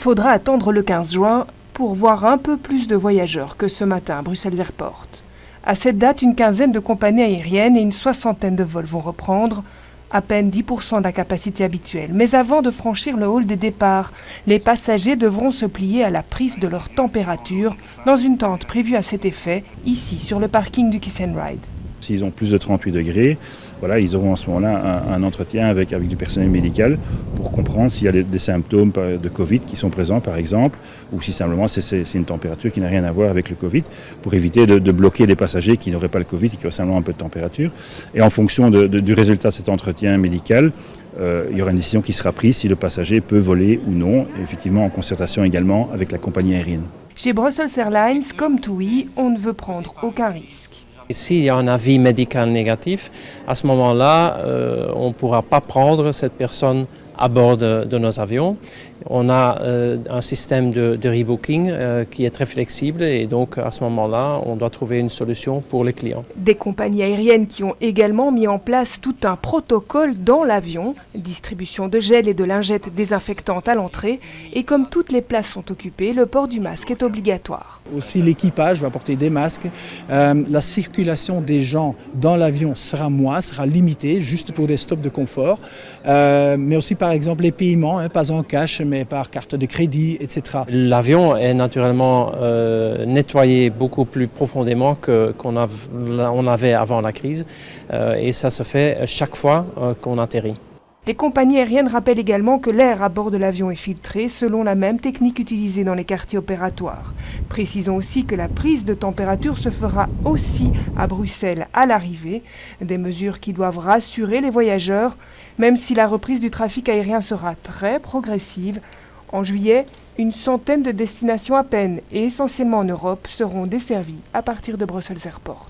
faudra attendre le 15 juin pour voir un peu plus de voyageurs que ce matin à Bruxelles Airport. À cette date, une quinzaine de compagnies aériennes et une soixantaine de vols vont reprendre, à peine 10% de la capacité habituelle. Mais avant de franchir le hall des départs, les passagers devront se plier à la prise de leur température dans une tente prévue à cet effet, ici sur le parking du Kiss and Ride. S'ils ont plus de 38 degrés, voilà, ils auront à ce moment-là un entretien avec du personnel médical pour comprendre s'il y a des symptômes de Covid qui sont présents, par exemple, ou si simplement c'est une température qui n'a rien à voir avec le Covid, pour éviter de bloquer des passagers qui n'auraient pas le Covid et qui auraient simplement un peu de température. Et en fonction du résultat de cet entretien médical, il y aura une décision qui sera prise si le passager peut voler ou non, effectivement en concertation également avec la compagnie aérienne. Chez Brussels Airlines, comme TUI, on ne veut prendre aucun risque. S'il y a un avis médical négatif, à ce moment-là, on ne pourra pas prendre cette personne à bord de nos avions. On a un système de rebooking qui est très flexible et donc à ce moment-là, on doit trouver une solution pour les clients. Des compagnies aériennes qui ont également mis en place tout un protocole dans l'avion, distribution de gel et de lingettes désinfectantes à l'entrée, et comme toutes les places sont occupées, le port du masque est obligatoire. Aussi l'équipage va porter des masques, la circulation des gens dans l'avion sera limitée, juste pour des stops de confort, mais aussi par exemple les paiements, pas en cash mais par carte de crédit, etc. L'avion est naturellement nettoyé beaucoup plus profondément qu'on avait avant la crise et ça se fait chaque fois qu'on atterrit. Les compagnies aériennes rappellent également que l'air à bord de l'avion est filtré selon la même technique utilisée dans les quartiers opératoires. Précisons aussi que la prise de température se fera aussi à Bruxelles à l'arrivée, des mesures qui doivent rassurer les voyageurs, même si la reprise du trafic aérien sera très progressive. En juillet, une centaine de destinations à peine, et essentiellement en Europe, seront desservies à partir de Brussels Airport.